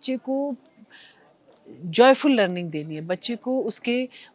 बच्चे को joyful learning देनी है, बच्चे को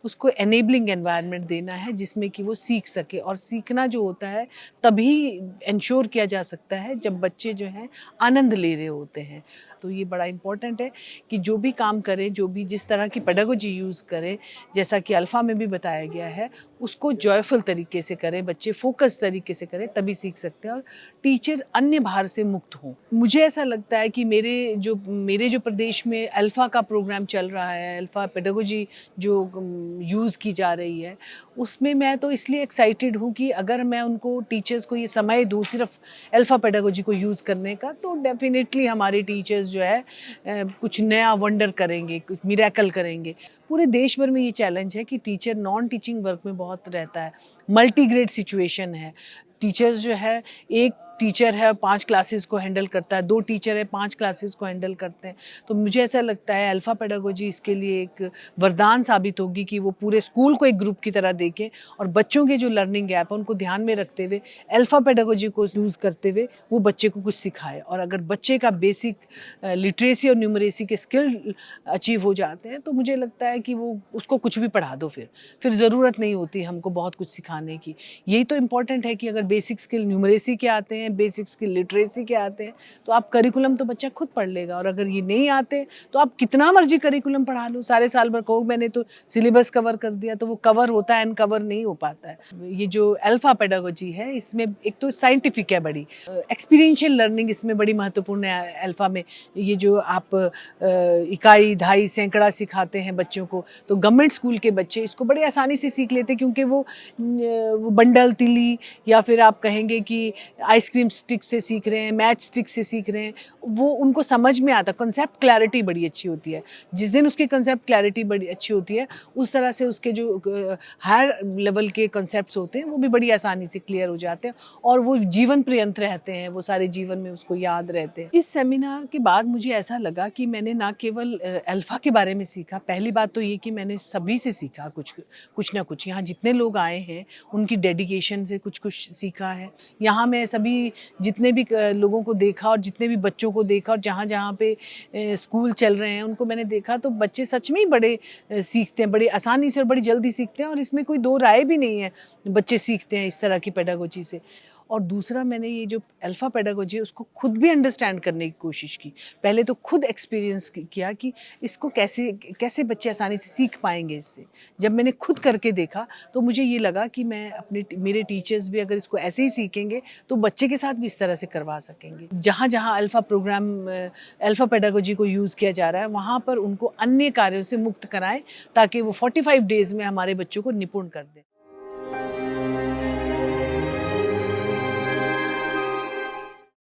उसको एनेबलिंग एनवायरनमेंट देना है जिसमें कि वो सीख सके। और सीखना जो होता है तभी इंश्योर किया जा सकता है जब बच्चे जो हैं आनंद ले रहे होते हैं। तो ये बड़ा इम्पोर्टेंट है कि जो भी काम करें, जो भी जिस तरह की पेडागोजी यूज़ करें, जैसा कि अल्फ़ा में भी बताया गया है, उसको जॉयफुल तरीके से करें, बच्चे फोकस तरीके से करें, तभी सीख सकते हैं और टीचर अन्य भार से मुक्त हों। मुझे ऐसा लगता है कि मेरे जो प्रदेश में अल्फ़ा का प्रोग्राम चल रहा है, अल्फ़ा पेडागोजी जो यूज़ की जा रही है, उसमें मैं तो इसलिए एक्साइटेड हूँ कि अगर मैं उनको टीचर्स को ये समय दूँ सिर्फ अल्फ़ा पेडागोजी को यूज़ करने का, तो डेफ़िनेटली हमारे टीचर्स जो है कुछ नया वंडर करेंगे, कुछ मिरेकल करेंगे। पूरे देश भर में ये चैलेंज है कि टीचर नॉन टीचिंग वर्क में बहुत रहता है, मल्टीग्रेड सिचुएशन है। टीचर्स जो है, एक टीचर है 5 क्लासेस को हैंडल करता है, 2 टीचर है 5 क्लासेस को हैंडल करते हैं। तो मुझे ऐसा लगता है अल्फ़ा पेडागोजी इसके लिए एक वरदान साबित होगी कि वो पूरे स्कूल को एक ग्रुप की तरह देखें और बच्चों के जो लर्निंग गैप है उनको ध्यान में रखते हुए अल्फ़ा पेडागोजी को यूज़ करते हुए वो बच्चे को कुछ सिखाए। और अगर बच्चे का बेसिक लिटरेसी और न्यूमरेसी के स्किल अचीव हो जाते हैं तो मुझे लगता है कि वो उसको कुछ भी पढ़ा दो, फिर ज़रूरत नहीं होती हमको बहुत कुछ सिखाने की। यही तो इम्पोर्टेंट है कि अगर बेसिक स्किल न्यूमरेसी के आते हैं, बेसिक स्किल लिटरेसी के आते हैं, तो आप करिकुलम तो बच्चा खुद पढ़ लेगा। और अगर ये नहीं आते तो आप कितना मर्जी करिकुलम पढ़ा लो, सारे साल भर कहो मैंने तो सिलेबस कवर कर दिया, तो वो कवर होता है, अनकवर नहीं हो पाता है। ये जो अल्फ़ा पेडागोजी है इसमें एक तो साइंटिफिक है बड़ी, एक्सपीरियंशियल लर्निंग इसमें बड़ी महत्वपूर्ण है अल्फ़ा में। ये जो आप इकाई, दहाई, सैकड़ा सिखाते हैं बच्चों को, तो गवर्नमेंट स्कूल के बच्चे इसको बड़ी आसानी से सीख लेते हैं क्योंकि वो बंडल, तिली या फिर आप कहेंगे कि आइसक्रीम स्टिक से सीख रहे हैं, मैच स्टिक से सीख रहे हैं, वो उनको समझ में आता है, कॉन्सेप्ट क्लैरिटी बड़ी अच्छी होती है। जिस दिन उसकी कॉन्सेप्ट क्लैरिटी बड़ी अच्छी होती है, उस तरह से उसके जो हायर लेवल के कॉन्सेप्ट्स होते हैं वो भी बड़ी आसानी से क्लियर हो जाते हैं और वो जीवन पर्यंत रहते हैं, वो सारे जीवन में उसको याद रहते हैं। इस सेमिनार के बाद मुझे ऐसा लगा कि मैंने ना केवल अल्फ़ा के बारे में सीखा, पहली बात तो ये कि मैंने सभी से सीखा कुछ ना कुछ। यहाँ जितने लोग आए हैं उनकी डेडिकेशन से कुछ-कुछ सीखा है। यहाँ मैं सभी जितने भी लोगों को देखा और जितने भी बच्चों को देखा और जहाँ-जहाँ पे स्कूल चल रहे हैं उनको मैंने देखा, तो बच्चे सच में ही बड़े सीखते हैं, बड़ी आसानी से और बड़ी जल्दी सीखते हैं और इसमें कोई दो राय भी नहीं है, बच्चे सीखते हैं इस तरह की पेडागोजी से। और दूसरा, मैंने ये जो अल्फ़ा पेडागोजी है उसको खुद भी अंडरस्टैंड करने की कोशिश की। पहले तो खुद एक्सपीरियंस किया कि इसको कैसे कैसे बच्चे आसानी से सीख पाएँगे इससे। जब मैंने खुद करके देखा तो मुझे ये लगा कि मैं मेरे टीचर्स भी अगर इसको ऐसे ही सीखेंगे तो बच्चे के साथ भी इस तरह से करवा सकेंगे। जहाँ-जहाँ अल्फ़ा पेडागोजी को यूज़ किया जा रहा है वहाँ पर उनको अन्य कार्यों से मुक्त कराएँ ताकि वो 45 डेज़ में हमारे बच्चों को निपुण कर दें।